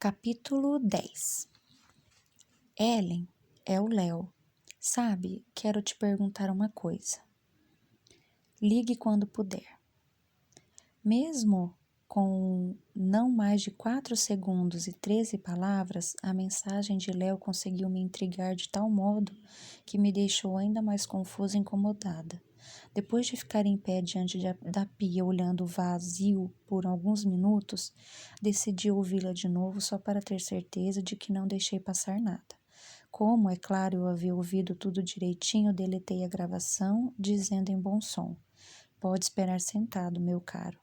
Capítulo 10. Ellen, é o Léo. Sabe, quero te perguntar uma coisa. Ligue quando puder. Mesmo com não mais de 4 segundos e 13 palavras, a mensagem de Léo conseguiu me intrigar de tal modo que me deixou ainda mais confusa e incomodada. Depois de ficar em pé diante da pia olhando o vazio por alguns minutos, decidi ouvi-la de novo só para ter certeza de que não deixei passar nada. Como, é claro, eu havia ouvido tudo direitinho, deletei a gravação, dizendo em bom som: "Pode esperar sentado, meu caro."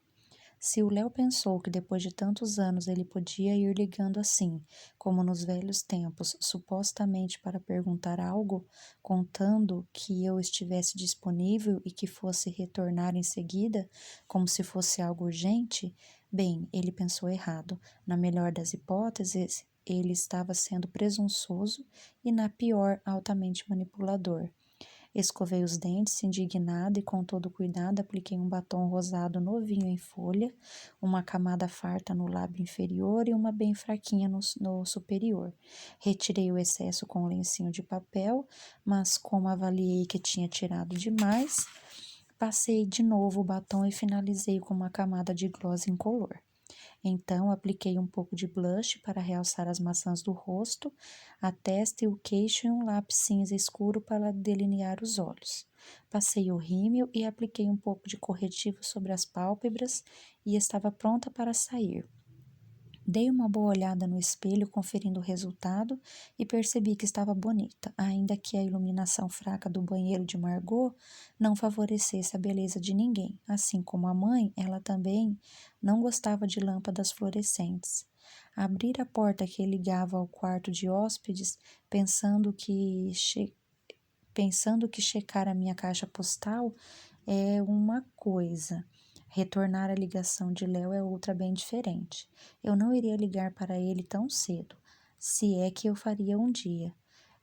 Se o Léo pensou que depois de tantos anos ele podia ir ligando assim, como nos velhos tempos, supostamente para perguntar algo, contando que eu estivesse disponível e que fosse retornar em seguida, como se fosse algo urgente, bem, ele pensou errado. Na melhor das hipóteses, ele estava sendo presunçoso e, na pior, altamente manipulador. Escovei os dentes, indignada, e com todo cuidado apliquei um batom rosado novinho em folha, uma camada farta no lábio inferior e uma bem fraquinha no superior. Retirei o excesso com um lencinho de papel, mas como avaliei que tinha tirado demais, passei de novo o batom e finalizei com uma camada de gloss incolor. Então, apliquei um pouco de blush para realçar as maçãs do rosto, a testa e o queixo e um lápis cinza escuro para delinear os olhos. Passei o rímel e apliquei um pouco de corretivo sobre as pálpebras e estava pronta para sair. Dei uma boa olhada no espelho, conferindo o resultado, e percebi que estava bonita, ainda que a iluminação fraca do banheiro de Margot não favorecesse a beleza de ninguém. Assim como a mãe, ela também não gostava de lâmpadas fluorescentes. Abrir a porta que ligava ao quarto de hóspedes, pensando que checar a minha caixa postal é uma coisa. Retornar a ligação de Léo é outra bem diferente. Eu não iria ligar para ele tão cedo, se é que eu faria um dia.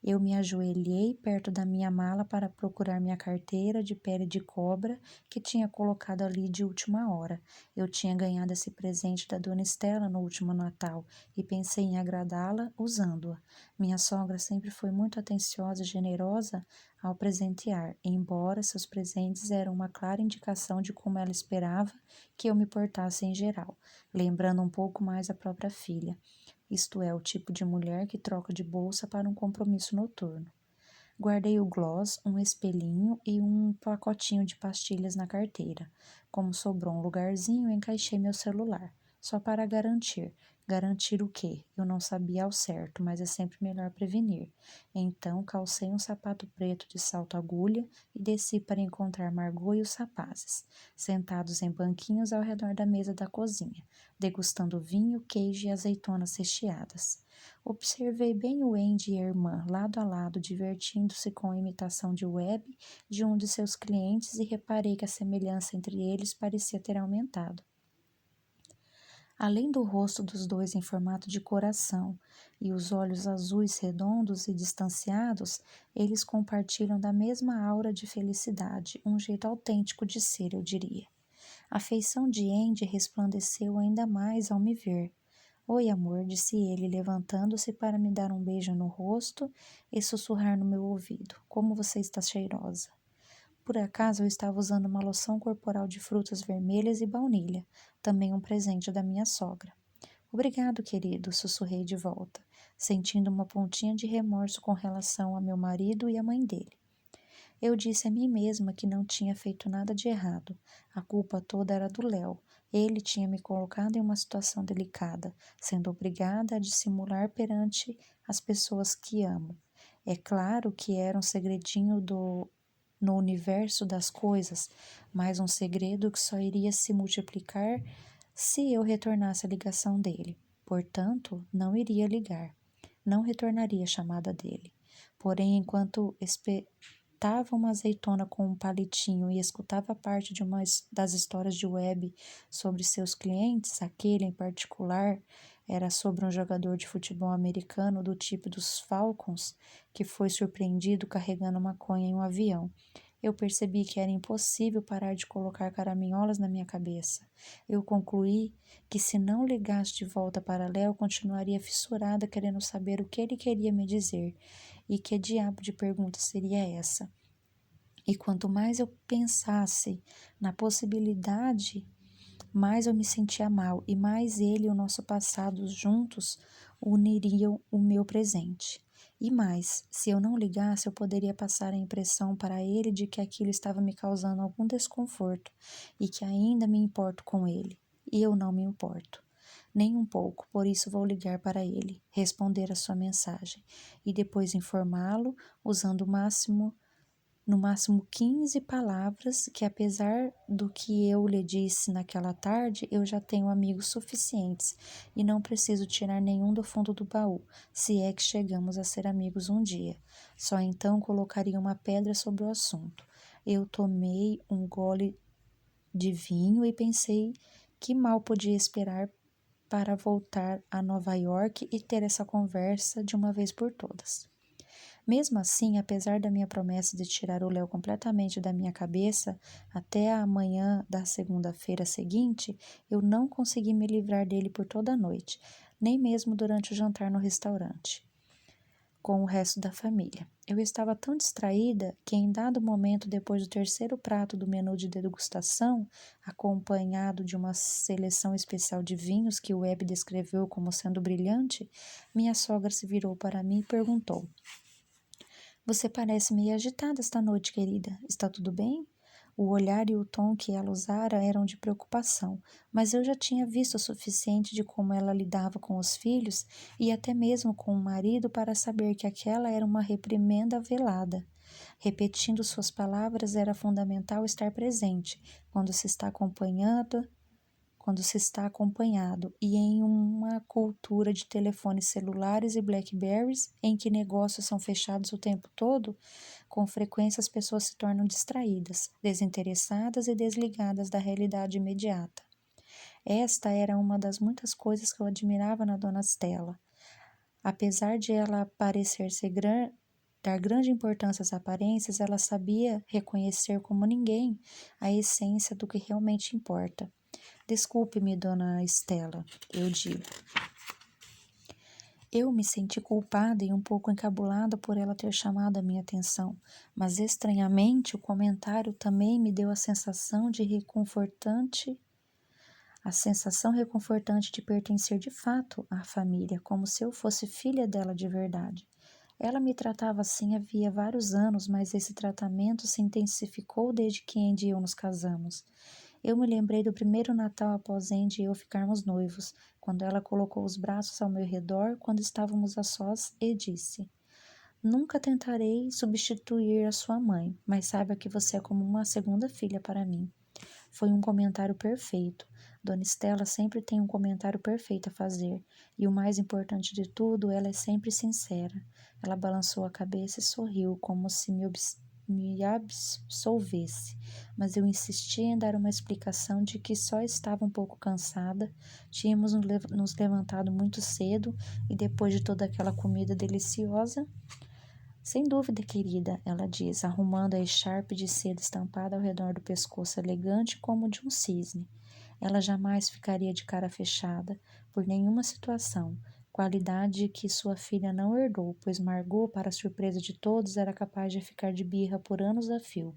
Eu me ajoelhei perto da minha mala para procurar minha carteira de pele de cobra que tinha colocado ali de última hora. Eu tinha ganhado esse presente da dona Estela no último Natal e pensei em agradá-la usando-a. Minha sogra sempre foi muito atenciosa e generosa ao presentear, embora seus presentes eram uma clara indicação de como ela esperava que eu me portasse em geral, lembrando um pouco mais a própria filha. Isto é, o tipo de mulher que troca de bolsa para um compromisso noturno. Guardei o gloss, um espelhinho e um pacotinho de pastilhas na carteira. Como sobrou um lugarzinho, encaixei meu celular, só para garantir. Garantir o quê? Eu não sabia ao certo, mas é sempre melhor prevenir. Então, calcei um sapato preto de salto agulha e desci para encontrar Margot e os rapazes, sentados em banquinhos ao redor da mesa da cozinha, degustando vinho, queijo e azeitonas recheadas. Observei bem o Andy e a irmã, lado a lado, divertindo-se com a imitação de web de um de seus clientes, e reparei que a semelhança entre eles parecia ter aumentado. Além do rosto dos dois em formato de coração e os olhos azuis redondos e distanciados, eles compartilham da mesma aura de felicidade, um jeito autêntico de ser, eu diria. A feição de Andy resplandeceu ainda mais ao me ver. "Oi, amor", disse ele, levantando-se para me dar um beijo no rosto e sussurrar no meu ouvido: "Como você está cheirosa." Por acaso eu estava usando uma loção corporal de frutas vermelhas e baunilha, também um presente da minha sogra. "Obrigado, querido", sussurrei de volta, sentindo uma pontinha de remorso com relação a meu marido e a mãe dele. Eu disse a mim mesma que não tinha feito nada de errado. A culpa toda era do Léo. Ele tinha me colocado em uma situação delicada, sendo obrigada a dissimular perante as pessoas que amo. É claro que era um segredinho no universo das coisas, mas um segredo que só iria se multiplicar se eu retornasse a ligação dele. Portanto, não iria ligar. Não retornaria a chamada dele. Porém, enquanto espetava uma azeitona com um palitinho e escutava parte de uma das histórias de web sobre seus clientes, aquele em particular era sobre um jogador de futebol americano do tipo dos Falcons que foi surpreendido carregando maconha em um avião. Eu percebi que era impossível parar de colocar caraminholas na minha cabeça. Eu concluí que se não ligasse de volta para Léo, continuaria fissurada querendo saber o que ele queria me dizer. E que diabo de pergunta seria essa? E quanto mais eu pensasse na possibilidade, mais eu me sentia mal e mais ele e o nosso passado juntos uniriam o meu presente. E mais, se eu não ligasse, eu poderia passar a impressão para ele de que aquilo estava me causando algum desconforto e que ainda me importo com ele. E eu não me importo. Nem um pouco, por isso vou ligar para ele, responder a sua mensagem e depois informá-lo usando no máximo 15 palavras, que apesar do que eu lhe disse naquela tarde, eu já tenho amigos suficientes e não preciso tirar nenhum do fundo do baú, se é que chegamos a ser amigos um dia. Só então colocaria uma pedra sobre o assunto. Eu tomei um gole de vinho e pensei que mal podia esperar para voltar a Nova York e ter essa conversa de uma vez por todas. Mesmo assim, apesar da minha promessa de tirar o Léo completamente da minha cabeça até a manhã da segunda-feira seguinte, eu não consegui me livrar dele por toda a noite, nem mesmo durante o jantar no restaurante, com o resto da família. Eu estava tão distraída que, em dado momento, depois do terceiro prato do menu de degustação, acompanhado de uma seleção especial de vinhos que o Webb descreveu como sendo brilhante, minha sogra se virou para mim e perguntou: "Você parece meio agitada esta noite, querida. Está tudo bem?" O olhar e o tom que ela usara eram de preocupação, mas eu já tinha visto o suficiente de como ela lidava com os filhos e até mesmo com o marido para saber que aquela era uma reprimenda velada. Repetindo suas palavras, era fundamental estar presente quando se está acompanhado, e em uma cultura de telefones celulares e Blackberries, em que negócios são fechados o tempo todo, com frequência as pessoas se tornam distraídas, desinteressadas e desligadas da realidade imediata. Esta era uma das muitas coisas que eu admirava na Dona Stella. Apesar de ela parecer dar grande importância às aparências, ela sabia reconhecer como ninguém a essência do que realmente importa. "Desculpe-me, Dona Stella", eu digo. Eu me senti culpada e um pouco encabulada por ela ter chamado a minha atenção, mas estranhamente o comentário também me deu a sensação reconfortante de pertencer de fato à família, como se eu fosse filha dela de verdade. Ela me tratava assim havia vários anos, mas esse tratamento se intensificou desde que Andy e eu nos casamos. Eu me lembrei do primeiro Natal após Andy e eu ficarmos noivos, quando ela colocou os braços ao meu redor quando estávamos a sós e disse: "Nunca tentarei substituir a sua mãe, mas saiba que você é como uma segunda filha para mim." Foi um comentário perfeito. Dona Stella sempre tem um comentário perfeito a fazer, e o mais importante de tudo, ela é sempre sincera. Ela balançou a cabeça e sorriu, como se me absolvesse, mas eu insisti em dar uma explicação de que só estava um pouco cansada, tínhamos nos levantado muito cedo e depois de toda aquela comida deliciosa. "Sem dúvida, querida", ela diz, arrumando a echarpe de seda estampada ao redor do pescoço elegante como de um cisne. Ela jamais ficaria de cara fechada, por nenhuma situação, qualidade que sua filha não herdou, pois Margot, para a surpresa de todos, era capaz de ficar de birra por anos a fio.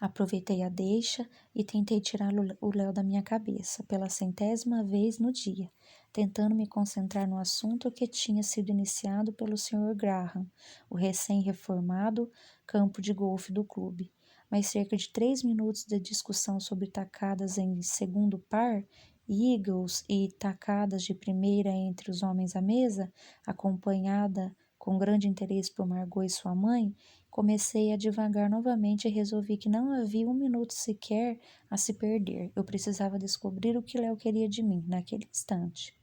Aproveitei a deixa e tentei tirar o Léo da minha cabeça, pela 100ª vez no dia, tentando me concentrar no assunto que tinha sido iniciado pelo Sr. Graham, o recém-reformado campo de golfe do clube. Mas cerca de 3 minutos de discussão sobre tacadas em segundo par, eagles e tacadas de primeira entre os homens à mesa, acompanhada com grande interesse por Margot e sua mãe, comecei a divagar novamente e resolvi que não havia um minuto sequer a se perder. Eu precisava descobrir o que Léo queria de mim, naquele instante.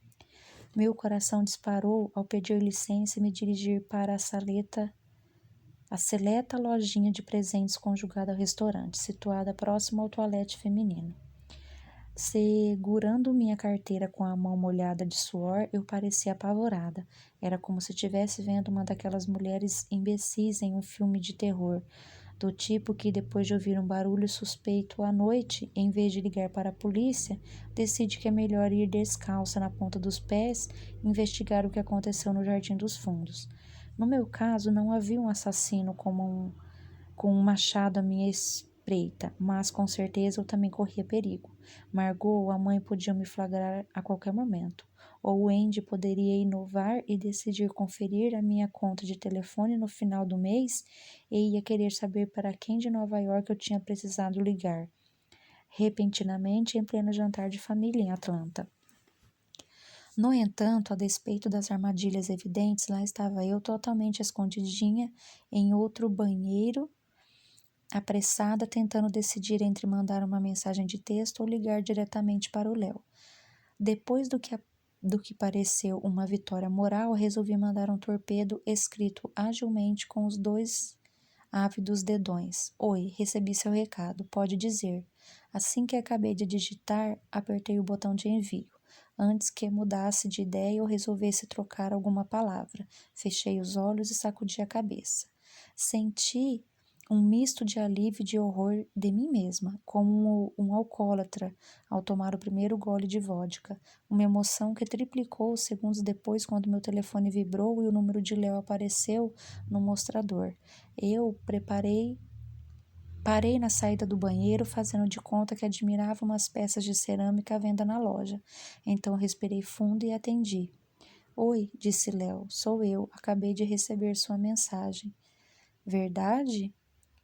Meu coração disparou ao pedir licença e me dirigir para a seleta lojinha de presentes conjugada ao restaurante, situada próximo ao toalete feminino. Segurando minha carteira com a mão molhada de suor, eu parecia apavorada. Era como se estivesse vendo uma daquelas mulheres imbecis em um filme de terror. do tipo que, depois de ouvir um barulho suspeito à noite, em vez de ligar para a polícia, decide que é melhor ir descalça na ponta dos pés e investigar o que aconteceu no Jardim dos Fundos. No meu caso, não havia um assassino com um machado à minha espreita, mas com certeza eu também corria perigo. Margot ou a mãe podiam me flagrar a qualquer momento. Ou o Andy poderia inovar e decidir conferir a minha conta de telefone no final do mês e ia querer saber para quem de Nova York eu tinha precisado ligar, repentinamente em pleno jantar de família em Atlanta. No entanto, a despeito das armadilhas evidentes, lá estava eu totalmente escondidinha em outro banheiro, apressada, tentando decidir entre mandar uma mensagem de texto ou ligar diretamente para o Léo. Depois do que pareceu uma vitória moral, resolvi mandar um torpedo escrito agilmente com os dois ávidos dedões. Oi, recebi seu recado, pode dizer. Assim que acabei de digitar, apertei o botão de envio. Antes que mudasse de ideia ou resolvesse trocar alguma palavra, fechei os olhos e sacudi a cabeça. Senti um misto de alívio e de horror de mim mesma, como um alcoólatra ao tomar o primeiro gole de vodka, uma emoção que triplicou segundos depois quando meu telefone vibrou e o número de Léo apareceu no mostrador. Parei na saída do banheiro, fazendo de conta que admirava umas peças de cerâmica à venda na loja. Então respirei fundo e atendi. Oi, disse Léo, sou eu, acabei de receber sua mensagem. Verdade?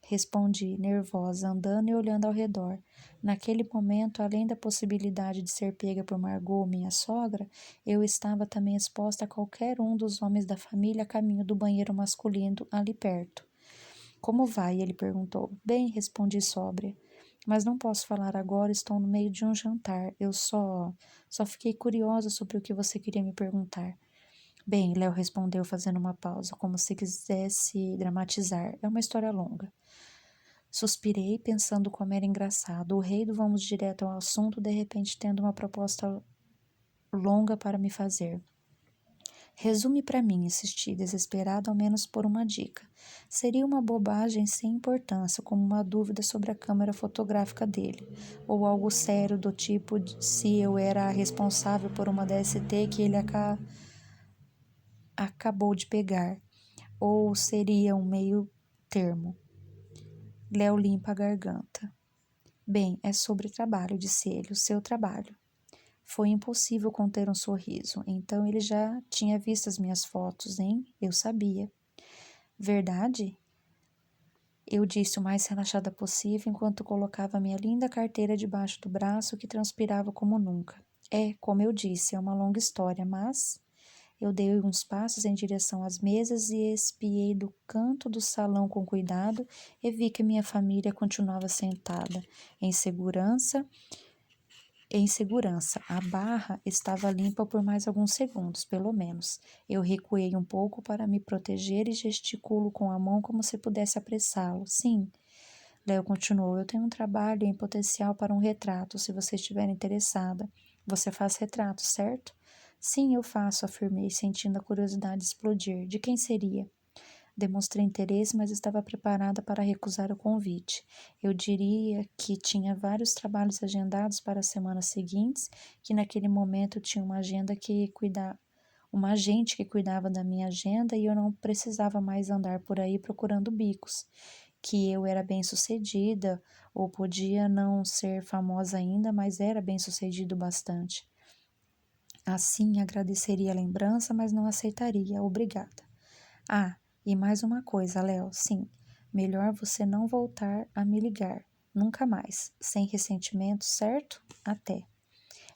Respondi, nervosa, andando e olhando ao redor. Naquele momento, além da possibilidade de ser pega por Margot, minha sogra, eu estava também exposta a qualquer um dos homens da família a caminho do banheiro masculino ali perto. Como vai? Ele perguntou. Bem, respondi sóbria. Mas não posso falar agora, estou no meio de um jantar. Só fiquei curiosa sobre o que você queria me perguntar. Bem, Léo respondeu fazendo uma pausa, como se quisesse dramatizar. É uma história longa. Suspirei, pensando como era engraçado. O rei do vamos direto ao assunto, de repente tendo uma proposta longa para me fazer. Resume para mim, insisti, desesperado ao menos por uma dica. Seria uma bobagem sem importância, como uma dúvida sobre a câmera fotográfica dele, ou algo sério do tipo de se eu era a responsável por uma DST que ele acabou de pegar, ou seria um meio termo. Léo limpa a garganta. Bem, é sobre trabalho, disse ele, o seu trabalho. Foi impossível conter um sorriso. Então ele já tinha visto as minhas fotos, hein? Eu sabia. Verdade? Eu disse o mais relaxada possível enquanto colocava minha linda carteira debaixo do braço que transpirava como nunca. Como eu disse, é uma longa história, mas... Eu dei uns passos em direção às mesas e espiei do canto do salão com cuidado e vi que minha família continuava sentada, em segurança. A barra estava limpa por mais alguns segundos, pelo menos. Eu recuei um pouco para me proteger e gesticulo com a mão como se pudesse apressá-lo. Sim, Léo continuou, eu tenho um trabalho em potencial para um retrato, se você estiver interessada. Você faz retratos, certo? Sim, eu faço, afirmei, sentindo a curiosidade explodir. De quem seria? Demonstrei interesse, mas estava preparada para recusar o convite. Eu diria que tinha vários trabalhos agendados para as semanas seguintes, que naquele momento tinha uma agente que cuidava da minha agenda e eu não precisava mais andar por aí procurando bicos, que eu era bem-sucedida, ou podia não ser famosa ainda, mas era bem-sucedido bastante. Assim, agradeceria a lembrança, mas não aceitaria. Obrigada. E mais uma coisa, Léo, sim, melhor você não voltar a me ligar, nunca mais, sem ressentimento, certo? Até.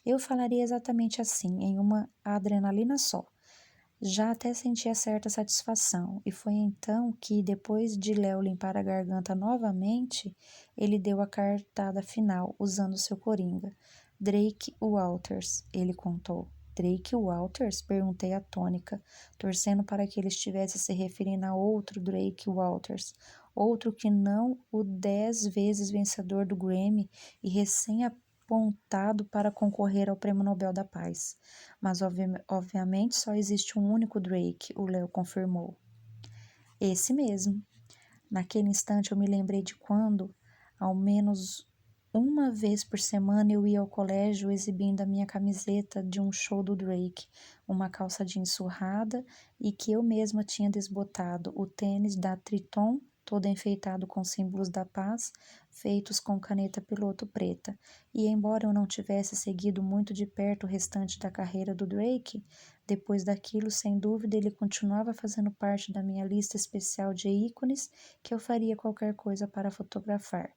Eu falaria exatamente assim, em uma adrenalina só. Já até sentia certa satisfação, e foi então que, depois de Léo limpar a garganta novamente, ele deu a cartada final, usando seu coringa. Drake Walters, ele contou. Drake Walters? Perguntei atônica, torcendo para que ele estivesse se referindo a outro Drake Walters, outro que não o 10 vezes vencedor do Grammy e recém-apontado para concorrer ao Prêmio Nobel da Paz. Mas, obviamente, só existe um único Drake, o Léo confirmou. Esse mesmo. Naquele instante eu me lembrei de quando, ao menos uma vez por semana, eu ia ao colégio exibindo a minha camiseta de um show do Drake, uma calça jeans surrada e que eu mesma tinha desbotado, o tênis da Triton, todo enfeitado com símbolos da paz, feitos com caneta piloto preta. E embora eu não tivesse seguido muito de perto o restante da carreira do Drake, depois daquilo, sem dúvida, ele continuava fazendo parte da minha lista especial de ícones que eu faria qualquer coisa para fotografar.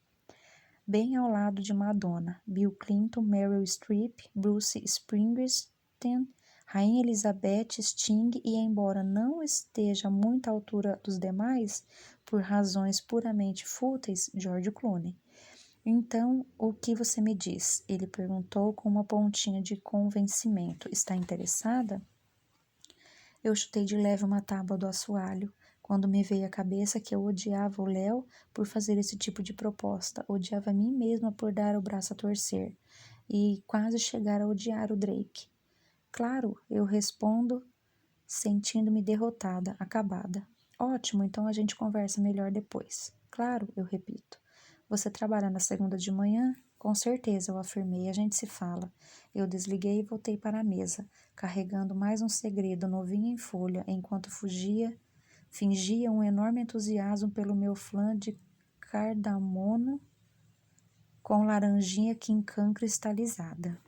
Bem ao lado de Madonna, Bill Clinton, Meryl Streep, Bruce Springsteen, Rainha Elizabeth, Sting e, embora não esteja muito à altura dos demais, por razões puramente fúteis, George Clooney. Então, o que você me diz? Ele perguntou com uma pontinha de convencimento. Está interessada? Eu chutei de leve uma tábua do assoalho, quando me veio à cabeça que eu odiava o Léo por fazer esse tipo de proposta, odiava a mim mesma por dar o braço a torcer, e quase chegar a odiar o Drake. Claro, eu respondo, sentindo-me derrotada, acabada. Ótimo, então a gente conversa melhor depois. Claro, eu repito. Você trabalha na segunda de manhã? Com certeza, eu afirmei. A gente se fala. Eu desliguei e voltei para a mesa, carregando mais um segredo novinho em folha, enquanto fingia um enorme entusiasmo pelo meu flan de cardamomo com laranjinha quincan cristalizada.